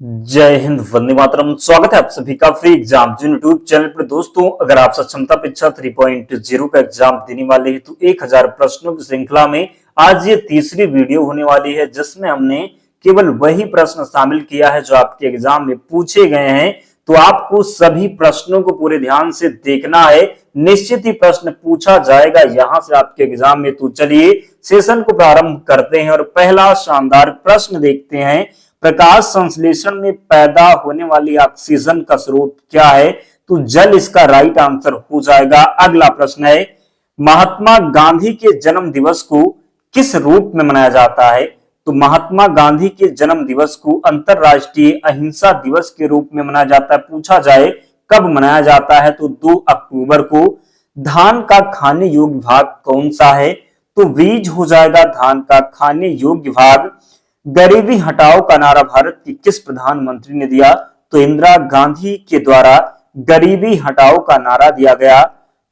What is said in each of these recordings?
जय हिंद, वंदे मातरम। स्वागत है आप सभी का फ्री एग्जाम यूट्यूब चैनल पर। दोस्तों, अगर आप सक्षमता परीक्षा 3.0 का एग्जाम देने वाले हैं तो 1000 प्रश्नों की श्रृंखला में आज ये तीसरी वीडियो होने वाली है, जिसमें हमने केवल वही प्रश्न शामिल किया है जो आपके एग्जाम में पूछे गए हैं। तो आपको सभी प्रश्नों को पूरे ध्यान से देखना है, निश्चित ही प्रश्न पूछा जाएगा यहां से आपके एग्जाम में। तो चलिए सेशन को प्रारंभ करते हैं और पहला शानदार प्रश्न देखते हैं। प्रकाश संश्लेषण में पैदा होने वाली ऑक्सीजन का स्रोत क्या है? तो जल इसका राइट आंसर हो जाएगा। अगला प्रश्न है, महात्मा गांधी के जन्म दिवस को किस रूप में मनाया जाता है? तो महात्मा गांधी के जन्म दिवस को अंतरराष्ट्रीय अहिंसा दिवस के रूप में मनाया जाता है। पूछा जाए कब मनाया जाता है तो 2 अक्टूबर को। धान का खाने योग्य भाग कौन सा है? तो बीज हो जाएगा धान का खाने योग्य भाग। गरीबी हटाओ का नारा भारत की किस प्रधानमंत्री ने दिया? तो इंदिरा गांधी के द्वारा गरीबी हटाओ का नारा दिया गया।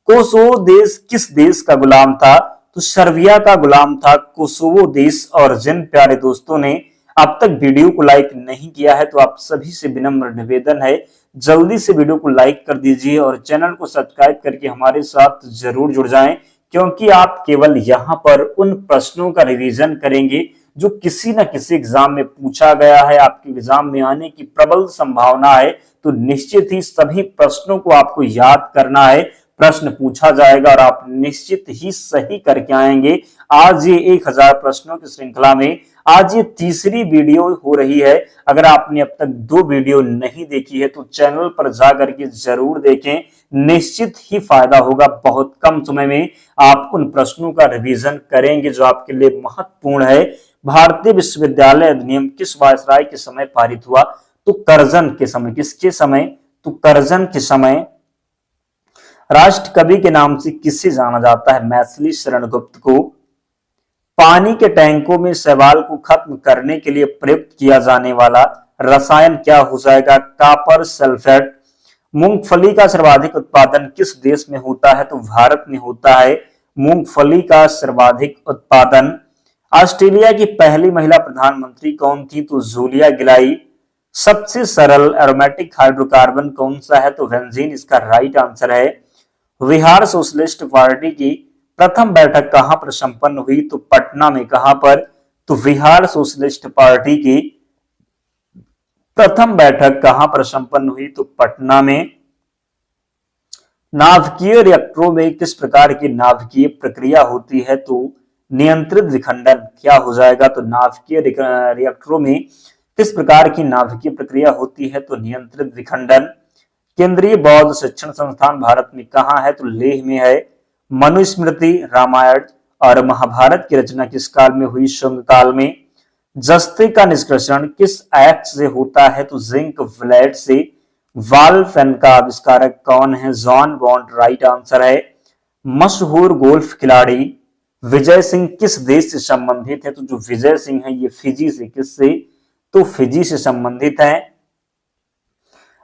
कोसोवो देश किस देश का गुलाम था? तो सर्बिया का गुलाम था कोसोवो देश। और जिन प्यारे दोस्तों ने अब तक वीडियो को लाइक नहीं किया है तो आप सभी से विनम्र निवेदन है, जल्दी से वीडियो को लाइक कर दीजिए और चैनल को सब्सक्राइब करके हमारे साथ जरूर जुड़ जाएं, क्योंकि आप केवल यहां पर उन प्रश्नों का रिवीजन करेंगे जो किसी न किसी एग्जाम में पूछा गया है, आपके एग्जाम में आने की प्रबल संभावना है। तो निश्चित ही सभी प्रश्नों को आपको याद करना है, प्रश्न पूछा जाएगा और आप निश्चित ही सही करके आएंगे। आज ये 1000 प्रश्नों की श्रृंखला में आज ये तीसरी वीडियो हो रही है। अगर आपने अब तक 2 वीडियो नहीं देखी है तो चैनल पर जाकर के जरूर देखें, निश्चित ही फायदा होगा। बहुत कम समय में आप उन प्रश्नों का रिवीजन करेंगे जो आपके लिए महत्वपूर्ण है। भारतीय विश्वविद्यालय अधिनियम किस वायसराय के समय पारित हुआ? तो कर्जन के समय। किसके समय? तो कर्जन के समय। राष्ट्र कवि के नाम से किसे जाना जाता है? मैथिली शरण गुप्त को। पानी के टैंकों में शैवाल को खत्म करने के लिए प्रयुक्त किया जाने वाला रसायन क्या हो जाएगा? Copper sulphate. मूंगफली का सर्वाधिक उत्पादन किस देश में होता है? तो भारत में होता है मूंगफली का सर्वाधिक उत्पादन। ऑस्ट्रेलिया की पहली महिला प्रधानमंत्री कौन थी? तो जूलिया गिलाई। सबसे सरल एरोमेटिक हाइड्रोकार्बन कौन सा है? तो बेंजीन इसका राइट आंसर है। बिहार सोशलिस्ट पार्टी की प्रथम बैठक कहां पर संपन्न हुई? तो पटना में। कहां पर? तो बिहार सोशलिस्ट पार्टी की प्रथम बैठक कहां पर संपन्न हुई? तो पटना में। नाभिकीय रिएक्टरों में किस प्रकार की नाभिकीय प्रक्रिया होती है? तो नियंत्रित विखंडन क्या हो जाएगा? तो नाभिकीय रिएक्टरों में किस प्रकार की नाभिकीय प्रक्रिया होती है? तो नियंत्रित विखंडन। केंद्रीय बौद्ध शिक्षण संस्थान भारत में कहां है? तो लेह में है। मनुस्मृति, रामायण और महाभारत की रचना किस काल में हुई? शुंग काल में। जस्ते का निष्कर्षण किस एक्ट से होता है? तो जिंक ब्लेड से। वाल पेन का आविष्कारक कौन है? जॉन बॉन्ड राइट आंसर है। मशहूर गोल्फ खिलाड़ी विजय सिंह किस देश से संबंधित है? तो जो विजय सिंह है ये फिजी से। किससे? तो फिजी से संबंधित है।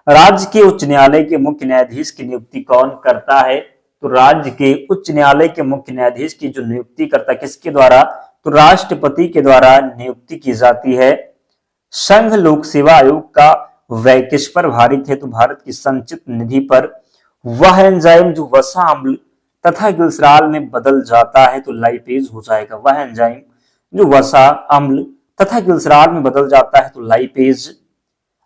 राज्य के उच्च न्यायालय के मुख्य न्यायाधीश की नियुक्ति कौन करता है? तो राज्य के उच्च न्यायालय के मुख्य न्यायाधीश की जो नियुक्ति करता है किसके द्वारा? तो राष्ट्रपति के द्वारा नियुक्ति की जाती है। संघ लोक सेवा आयोग का व्यय किस पर भारित है? तो भारत की संचित निधि पर। वह एंजाइम जो वसा अम्ल तथा ग्लिसरॉल में बदल जाता है तो लाइपेज हो जाएगा। वह एंजाइम जो वसा अम्ल तथा ग्लिसरॉल में बदल जाता है तो लाइपेज।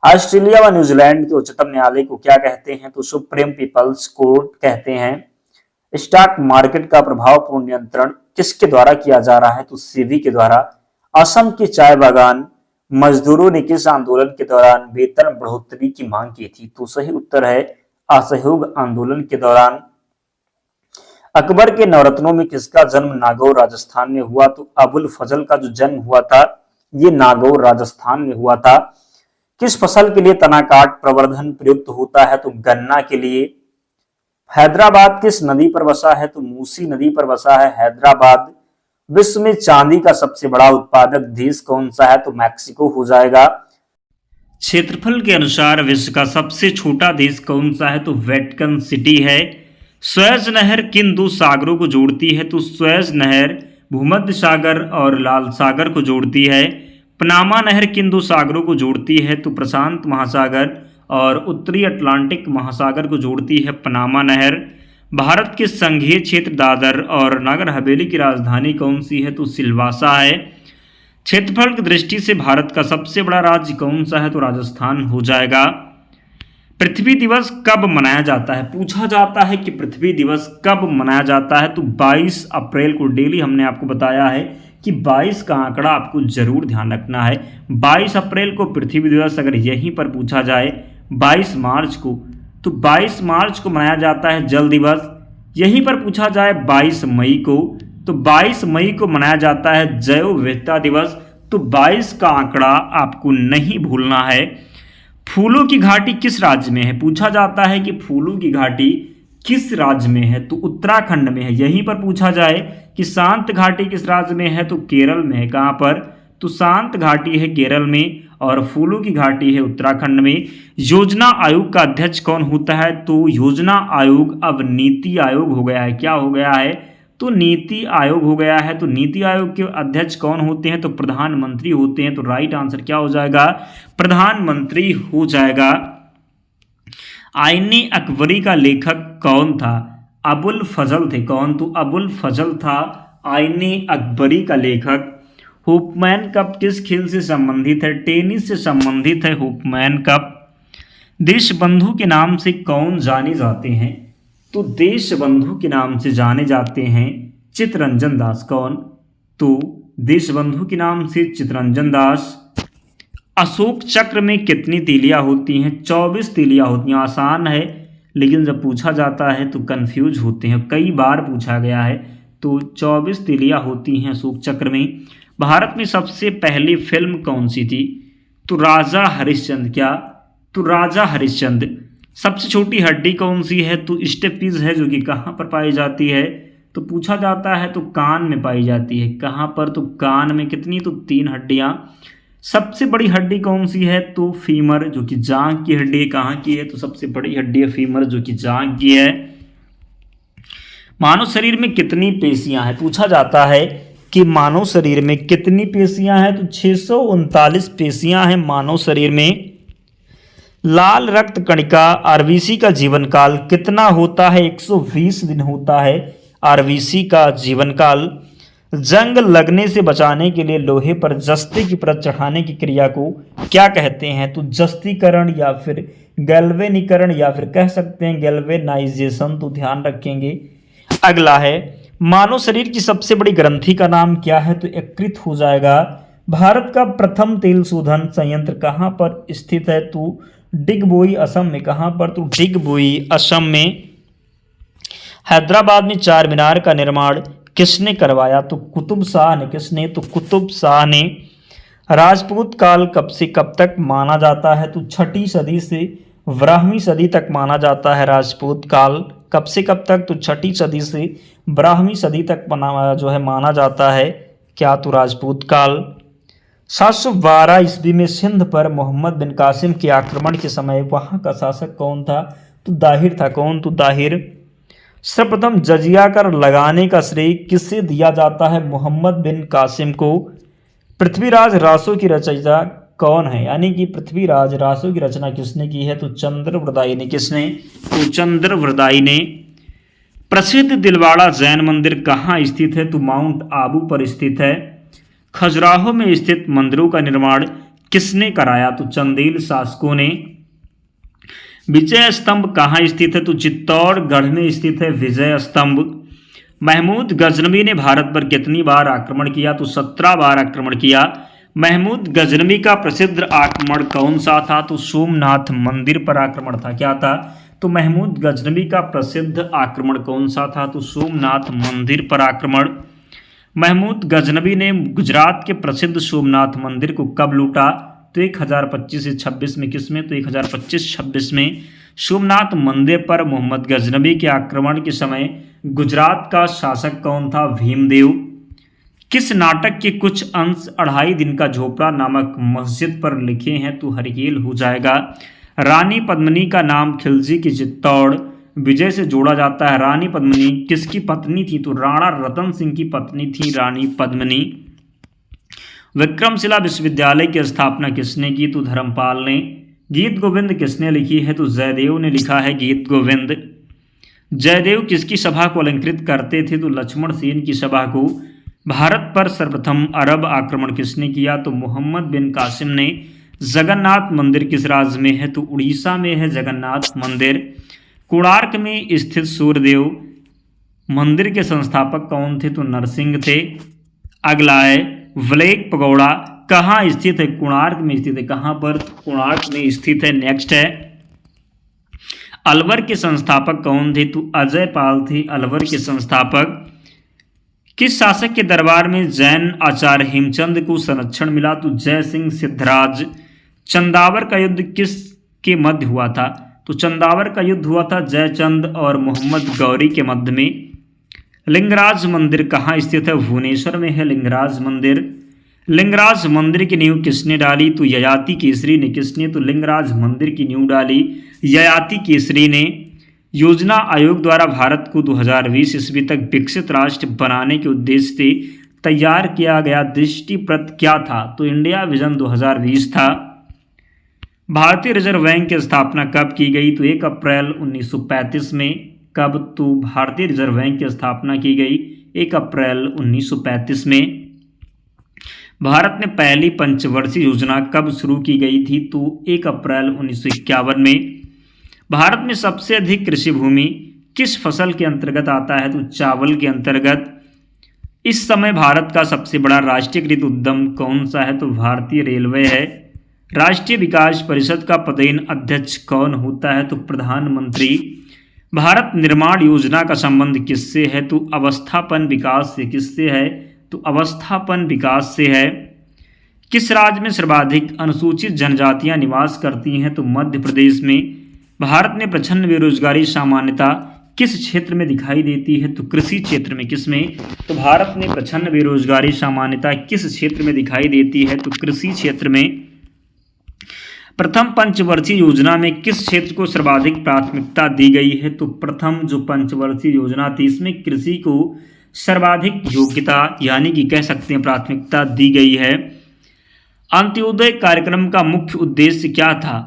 ऑस्ट्रेलिया व न्यूजीलैंड के उच्चतम न्यायालय को क्या कहते हैं? तो सुप्रीम पीपल्स कोर्ट कहते हैं। स्टॉक मार्केट का प्रभावपूर्ण नियंत्रण किसके द्वारा किया जा रहा है? तो सेबी के द्वारा। असम के चाय बागान मजदूरों ने किस आंदोलन के दौरान वेतन बढ़ोतरी की मांग की थी? तो सही उत्तर है असहयोग आंदोलन के दौरान। अकबर के नवरत्नों में किसका जन्म नागौर राजस्थान में हुआ? तो अबुल फजल का जो जन्म हुआ था ये नागौर राजस्थान में हुआ था। किस फसल के लिए तना काट प्रवर्धन प्रयुक्त होता है? तो गन्ना के लिए। हैदराबाद किस नदी पर बसा है? तो मूसी नदी पर बसा है हैदराबाद। विश्व में चांदी का सबसे बड़ा उत्पादक देश कौन सा है? तो मैक्सिको हो जाएगा। क्षेत्रफल के अनुसार विश्व का सबसे छोटा देश कौन सा है? तो वेटिकन सिटी है। सुएज नहर किन 2 सागरों को जोड़ती है? तो सुएज नहर भूमध्य सागर और लाल सागर को जोड़ती है। पनामा नहर किन दो सागरों को जोड़ती है? तो प्रशांत महासागर और उत्तरी अटलांटिक महासागर को जोड़ती है पनामा नहर। भारत के संघीय क्षेत्र दादर और नगर हवेली की राजधानी कौन सी है? तो सिलवासा है। क्षेत्रफल की दृष्टि से भारत का सबसे बड़ा राज्य कौन सा है? तो राजस्थान हो जाएगा। पृथ्वी दिवस कब मनाया जाता है? पूछा जाता है कि पृथ्वी दिवस कब मनाया जाता है? तो 22 अप्रैल को। डेली हमने आपको बताया है कि 22 का आंकड़ा आपको जरूर ध्यान रखना है। 22 अप्रैल को पृथ्वी दिवस। अगर यहीं पर पूछा जाए 22 मार्च को, तो 22 मार्च को मनाया जाता है जल दिवस। यहीं पर पूछा जाए 22 मई को, तो 22 मई को मनाया जाता है जैव विविधता दिवस। तो 22 का आंकड़ा आपको नहीं भूलना है। फूलों की घाटी किस राज्य में है? पूछा जाता है कि फूलों की घाटी किस राज्य में है? तो उत्तराखंड में है। यहीं पर पूछा जाए कि शांत घाटी किस राज्य में है? तो केरल में है। कहाँ पर? तो शांत घाटी है केरल में और फूलों की घाटी है उत्तराखंड में। योजना आयोग का अध्यक्ष कौन होता है? तो योजना आयोग अब नीति आयोग हो गया है। क्या हो गया है? तो नीति आयोग हो गया है। तो नीति आयोग के अध्यक्ष कौन होते हैं? तो प्रधानमंत्री होते हैं। तो राइट आंसर क्या हो जाएगा? प्रधानमंत्री हो जाएगा। आईने अकबरी का लेखक कौन था? अबुल फजल थे। कौन? तो अबुल फजल था आईने अकबरी का लेखक। हुपमैन कप किस खेल से संबंधित है? टेनिस से संबंधित है हुपमैन कप। देशबंधु के नाम से कौन जाने जाते हैं? तो देशबंधु के नाम से जाने जाते हैं चित्तरंजन दास। कौन? तो देशबंधु के नाम से चित्तरंजन दास। अशोक चक्र में कितनी तीलियां होती हैं? 24 तीलियां होती हैं। आसान है, लेकिन जब पूछा जाता है तो कंफ्यूज होते हैं। कई बार पूछा गया है। तो 24 तीलियां होती हैं अशोक चक्र में। भारत में सबसे पहली फिल्म कौन सी थी? तो राजा हरिश्चंद्र। क्या? तो राजा हरिश्चंद्र। सबसे छोटी हड्डी कौन सी है? तो स्टेपीज है, जो कि कहाँ पर पाई जाती है? तो पूछा जाता है तो कान में पाई जाती है। कहाँ पर? तो कान में। कितनी? तो 3 हड्डियाँ। सबसे बड़ी हड्डी कौन सी है? तो फीमर, जो कि जांघ की हड्डी। कहाँ की है? तो सबसे बड़ी हड्डी है फीमर, जो कि जांघ की है। मानव शरीर में कितनी पेशियां हैं? पूछा जाता है कि मानव शरीर में कितनी पेशियां हैं? तो 639 पेशियां हैं मानव शरीर में। लाल रक्त कणिका आरबीसी का जीवन काल कितना होता है? 120 दिन होता है आरबीसी का जीवन काल। जंग लगने से बचाने के लिए लोहे पर जस्ते की परत चढ़ाने की क्रिया को क्या कहते हैं? तो जस्तीकरण या फिर गैल्वेनीकरण या फिर कह सकते हैं गैल्वेनाइजेशन। तो ध्यान रखेंगे। अगला है मानव शरीर की सबसे बड़ी ग्रंथि का नाम क्या है? तो यकृत हो जाएगा। भारत का प्रथम तेल शोधन संयंत्र कहाँ पर स्थित है? तो डिगबोई असम में। कहाँ पर? तो डिगबोई असम में। हैदराबाद में चार मीनार का निर्माण किसने करवाया? तो कुतुब शाह ने। किसने? तो कुतुब शाह ने। राजपूत काल कब से कब तक माना जाता है? तो 6ठी सदी से 12वीं सदी तक माना जाता है राजपूत काल। कब से कब तक? तो 6ठी सदी से 12वीं सदी तक माना जाता है। क्या? तो राजपूत काल। 712 ईस्वी में सिंध पर मोहम्मद बिन कासिम के आक्रमण के समय वहां का शासक कौन था? तो दाहिर था। कौन? तो दाहिर। सर्वप्रथम जजिया कर लगाने का श्रेय किससे दिया जाता है? मोहम्मद बिन कासिम को। पृथ्वीराज रासो की रचयिता कौन है? यानी कि पृथ्वीराज रासो की रचना किसने की है? तो चंद्रवृदाई ने। किसने? तो चंद्रवृदाई ने। प्रसिद्ध दिलवाड़ा जैन मंदिर कहाँ स्थित है? तो माउंट आबू पर स्थित है। खजुराहो में स्थित मंदिरों का निर्माण किसने कराया? तो चंदेल शासकों ने। विजय स्तंभ कहाँ स्थित है? तो चित्तौड़गढ़ में स्थित है विजय स्तंभ। महमूद गजनवी ने भारत पर कितनी बार आक्रमण किया? तो 17 बार आक्रमण किया। महमूद गजनवी का प्रसिद्ध आक्रमण कौन सा था? तो सोमनाथ मंदिर पर आक्रमण था। क्या था? तो महमूद गजनवी का प्रसिद्ध आक्रमण कौन सा था? तो सोमनाथ मंदिर पर आक्रमण। महमूद गजनवी ने गुजरात के प्रसिद्ध सोमनाथ मंदिर को कब लूटा? तो 1025 से 26 में। किसमें? तो 1025-26 में। सोमनाथ मंदिर पर मोहम्मद गजनवी के आक्रमण के समय गुजरात का शासक कौन था? भीमदेव। किस नाटक के कुछ अंश 2.5 दिन का झोपड़ा नामक मस्जिद पर लिखे हैं? तो हरिकेल हो जाएगा। रानी पद्मिनी का नाम खिलजी की चित्तौड़ विजय से जोड़ा जाता है। रानी पद्मिनी किसकी पत्नी थी? तो राणा रतन सिंह की पत्नी थी रानी पद्मिनी। विक्रमशिला विश्वविद्यालय की स्थापना किसने की? तो धर्मपाल ने। गीत गोविंद किसने लिखी है? तो जयदेव ने लिखा है गीत गोविंद। जयदेव किसकी सभा को अलंकृत करते थे? तो लक्ष्मण सेन की सभा को। भारत पर सर्वप्रथम अरब आक्रमण किसने किया? तो मोहम्मद बिन कासिम ने। जगन्नाथ मंदिर किस राज्य में है? तो उड़ीसा में है जगन्नाथ मंदिर। कोणार्क में स्थित सूर्यदेव मंदिर के संस्थापक कौन थे? तो नरसिंह थे। अगला है व्लेक पगोड़ा कहाँ स्थित है? कोणार्क में स्थित है। कहाँ पर? कोणार्क में स्थित है। नेक्स्ट है अलवर के संस्थापक कौन थे? तो अजय पाल थे अलवर के संस्थापक। किस शासक के दरबार में जैन आचार्य हेमचंद को संरक्षण मिला? तो जय सिंह सिद्धराज। चंदावर का युद्ध किस के मध्य हुआ था? तो चंदावर का युद्ध हुआ था जयचंद और मोहम्मद गौरी के मध्य में। लिंगराज मंदिर कहाँ स्थित है? भुवनेश्वर में है लिंगराज मंदिर। लिंगराज मंदिर की नींव किसने डाली? तो ययाति केसरी ने। किसने? तो लिंगराज मंदिर की नींव डाली ययाति केसरी ने। योजना आयोग द्वारा भारत को 2020 ईस्वी तक विकसित राष्ट्र बनाने के उद्देश्य से तैयार किया गया दृष्टिपत्र क्या था? तो इंडिया विजन 2020 था। भारतीय रिजर्व बैंक की स्थापना कब की गई? तो 1 अप्रैल 1935 में। कब? तो भारतीय रिजर्व बैंक की स्थापना की गई 1 अप्रैल 1935 में। भारत में पहली पंचवर्षीय योजना कब शुरू की गई थी? तो 1 अप्रैल 1951 में। भारत में सबसे अधिक कृषि भूमि किस फसल के अंतर्गत आता है? तो चावल के अंतर्गत। इस समय भारत का सबसे बड़ा राष्ट्रीयकृत उद्यम कौन सा है? तो भारतीय रेलवे है। राष्ट्रीय विकास परिषद का पदेन अध्यक्ष कौन होता है? तो प्रधानमंत्री। भारत निर्माण योजना का संबंध किससे है? तो अवस्थापन विकास से। किससे है? तो अवस्थापन विकास से है। किस राज्य में सर्वाधिक अनुसूचित जनजातियां निवास करती हैं? तो मध्य प्रदेश में। भारत में प्रचंड बेरोजगारी सामान्यता किस क्षेत्र में दिखाई देती है? तो कृषि क्षेत्र में। किसमें? तो भारत में प्रचंड बेरोजगारी सामान्यता किस क्षेत्र में दिखाई देती है? तो कृषि क्षेत्र में। प्रथम पंचवर्षीय योजना में किस क्षेत्र को सर्वाधिक प्राथमिकता दी गई है? तो प्रथम जो पंचवर्षीय योजना थी इसमें कृषि को सर्वाधिक योग्यता यानी कि कह सकते हैं प्राथमिकता दी गई है। अंत्योदय कार्यक्रम का मुख्य उद्देश्य क्या था?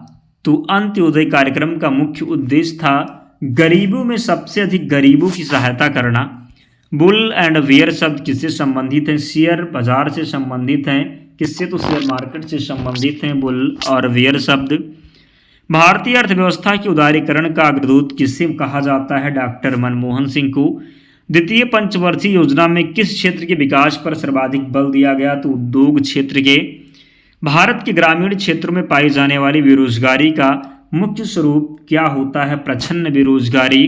तो अंत्योदय कार्यक्रम का मुख्य उद्देश्य था गरीबों में सबसे अधिक गरीबों की सहायता करना। बुल एंड बेयर शब्द किससे संबंधित हैं? शेयर बाजार से संबंधित हैं। किससे? तो शेयर मार्केट से संबंधित हैं बुल और बेयर शब्द। भारतीय अर्थव्यवस्था के उदारीकरण का अग्रदूत किससे कहा जाता है? डॉक्टर मनमोहन सिंह को। द्वितीय पंचवर्षीय योजना में किस क्षेत्र के विकास पर सर्वाधिक बल दिया गया? तो उद्योग क्षेत्र के। भारत के ग्रामीण क्षेत्रों में पाई जाने वाली बेरोजगारी का मुख्य स्वरूप क्या होता है? प्रच्छन्न बेरोजगारी।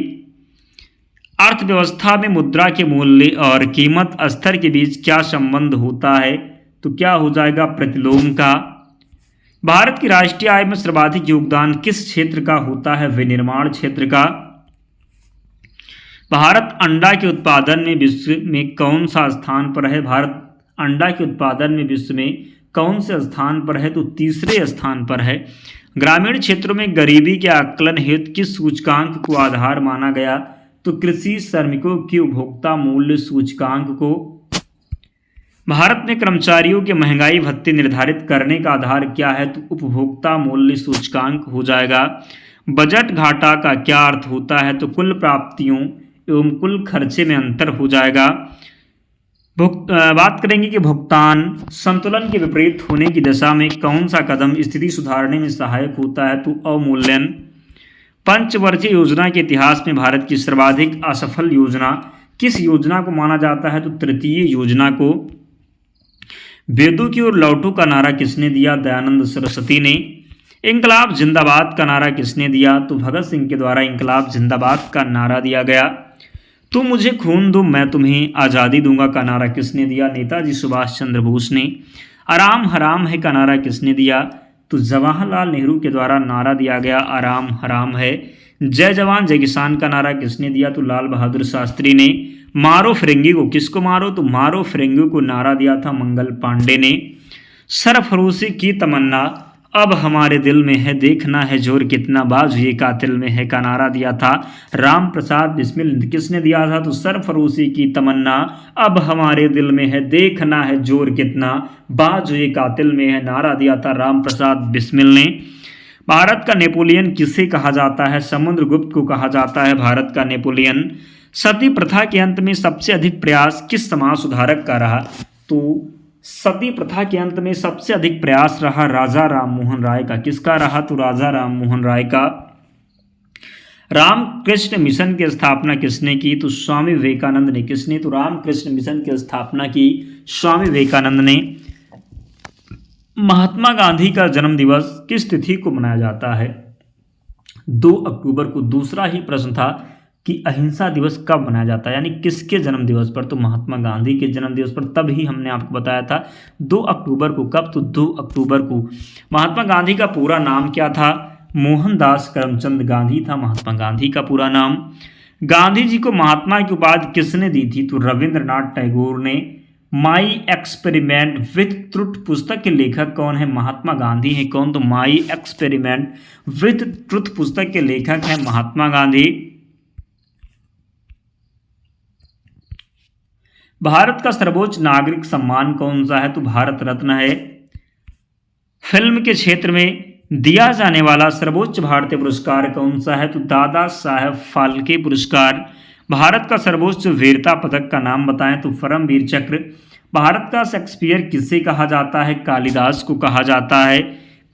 अर्थव्यवस्था में मुद्रा के मूल्य और कीमत स्तर के बीच क्या संबंध होता है? तो क्या हो जाएगा? प्रतिलोम का। भारत की राष्ट्रीय आय में सर्वाधिक योगदान किस क्षेत्र का होता है? विनिर्माण क्षेत्र का। भारत अंडा के उत्पादन में विश्व में कौन सा स्थान पर है? भारत अंडा के उत्पादन में विश्व में कौन से स्थान पर है? तो तीसरे स्थान पर है। ग्रामीण क्षेत्रों में गरीबी के आकलन हेतु किस सूचकांक को आधार माना गया? तो कृषि श्रमिकों की उपभोक्ता मूल्य सूचकांक को। भारत में कर्मचारियों के महंगाई भत्ते निर्धारित करने का आधार क्या है? तो उपभोक्ता मूल्य सूचकांक हो जाएगा। बजट घाटा का क्या अर्थ होता है? तो कुल प्राप्तियों एवं कुल खर्चे में अंतर हो जाएगा। बात करेंगे कि भुगतान संतुलन के विपरीत होने की दशा में कौन सा कदम स्थिति सुधारने में सहायक होता है? तो अवमूल्यन। पंचवर्षीय योजना के इतिहास में भारत की सर्वाधिक असफल योजना किस योजना को माना जाता है? तो तृतीय योजना को। वेदों की ओर लौटो का नारा किसने दिया? दयानंद सरस्वती ने। इंकलाब जिंदाबाद का नारा किसने दिया? तो भगत सिंह के द्वारा इंकलाब जिंदाबाद का नारा दिया गया। तुम मुझे खून दो मैं तुम्हें आज़ादी दूंगा का नारा किसने दिया? नेताजी सुभाष चंद्र बोस ने। आराम हराम है का नारा किसने दिया? तो जवाहरलाल नेहरू के द्वारा नारा दिया गया आराम हराम है। जय जवान जय किसान का नारा किसने दिया? तो लाल बहादुर शास्त्री ने। मारो फिरंगी को, किसको मारो? तो मारो फिरंगी को नारा दिया था मंगल पांडे ने। सरफरोशी की तमन्ना अब हमारे दिल में है, देखना है जोर कितना, बाज ये कातिल में है का नारा दिया था राम प्रसाद बिस्मिल। किसने दिया था? तो सरफरोशी की तमन्ना। अब हमारे दिल में है, देखना है जोर कितना, बाज ये कातिल में है, नारा दिया था राम प्रसाद बिस्मिल ने। भारत का नेपोलियन किसे कहा जाता है? समुद्रगुप्त को कहा जाता है भारत का नेपोलियन। सती प्रथा के अंत में सबसे अधिक प्रयास किस समाज सुधारक का रहा? तो सती प्रथा के अंत में सबसे अधिक प्रयास रहा राजा राममोहन राय का। किसका रहा? तो राजा राममोहन राय का। रामकृष्ण मिशन की स्थापना किसने की? तो स्वामी विवेकानंद ने। किसने? तो रामकृष्ण मिशन की स्थापना की स्वामी विवेकानंद ने। महात्मा गांधी का जन्म दिवस किस तिथि को मनाया जाता है? 2 अक्टूबर को। दूसरा ही प्रश्न था कि अहिंसा दिवस कब मनाया जाता है, यानी किसके जन्म दिवस पर? तो महात्मा गांधी के जन्म दिवस पर। तब ही हमने आपको बताया था 2 अक्टूबर को। कब? तो 2 अक्टूबर को। महात्मा गांधी का पूरा नाम क्या था? मोहनदास करमचंद गांधी था महात्मा गांधी का पूरा नाम। गांधी जी को महात्मा की उपाधि किसने दी थी? तो रविंद्रनाथ टैगोर ने। माई एक्सपेरिमेंट विथ ट्रुथ पुस्तक के लेखक कौन है? महात्मा गांधी है। कौन? तो माई एक्सपेरिमेंट विथ ट्रुथ पुस्तक के लेखक है महात्मा गांधी। भारत का सर्वोच्च नागरिक सम्मान कौन सा है? तो भारत रत्न है। फिल्म के क्षेत्र में दिया जाने वाला सर्वोच्च भारतीय पुरस्कार कौन सा है? तो दादा साहेब फाल्के पुरस्कार। भारत का सर्वोच्च वीरता पदक का नाम बताएं? तो परमवीर चक्र। भारत का शेक्सपियर किसे कहा जाता है? कालिदास को कहा जाता है।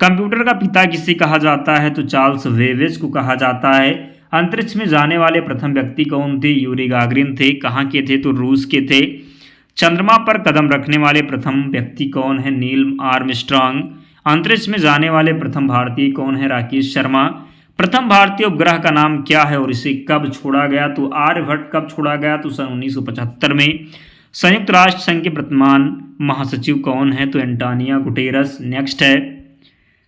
कंप्यूटर का पिता किसे कहा जाता है? तो चार्ल्स बेबेज को कहा जाता है। अंतरिक्ष में जाने वाले प्रथम व्यक्ति कौन थे? यूरी गागरिन थे। कहाँ के थे? तो रूस के थे। चंद्रमा पर कदम रखने वाले प्रथम व्यक्ति कौन है? Neil Armstrong. अंतरिक्ष में जाने वाले प्रथम भारतीय कौन है? राकेश शर्मा। प्रथम भारतीय उपग्रह का नाम क्या है और इसे कब छोड़ा गया? तो आर्यभट्ट। कब छोड़ा गया? तो सन 1975 में। संयुक्त राष्ट्र संघ के वर्तमान महासचिव कौन है? तो एंटोनियो गुटेरस। नेक्स्ट है,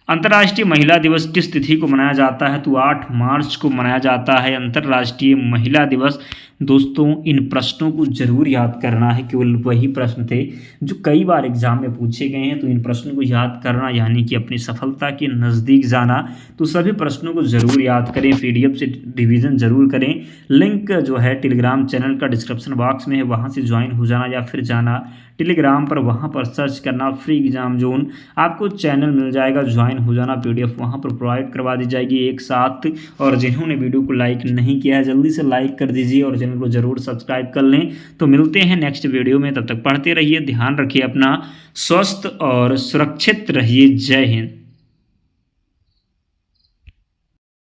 अंतर्राष्ट्रीय महिला दिवस किस तिथि को मनाया जाता है? तो 8 मार्च को मनाया जाता है अंतर्राष्ट्रीय महिला दिवस। दोस्तों, इन प्रश्नों को जरूर याद करना है। केवल वही प्रश्न थे जो कई बार एग्जाम में पूछे गए हैं, तो इन प्रश्नों को याद करना यानी कि अपनी सफलता के नज़दीक जाना। तो सभी प्रश्नों को जरूर याद करें, PDF से रिवीजन जरूर करें। लिंक जो है टेलीग्राम चैनल का डिस्क्रिप्शन बॉक्स में है, वहाँ से ज्वाइन हो जाना या फिर जाना टेलीग्राम पर, वहाँ पर सर्च करना फ्री एग्जाम जोन, आपको चैनल मिल जाएगा, ज्वाइन हो जाना। PDF वहाँ पर प्रोवाइड करवा दी जाएगी एक साथ। और जिन्होंने वीडियो को लाइक नहीं किया है जल्दी से लाइक कर दीजिए और चैनल को जरूर सब्सक्राइब कर लें। तो मिलते हैं नेक्स्ट वीडियो में, तब तक पढ़ते रहिए, ध्यान रखिए अपना, स्वस्थ और सुरक्षित रहिए। जय हिंद।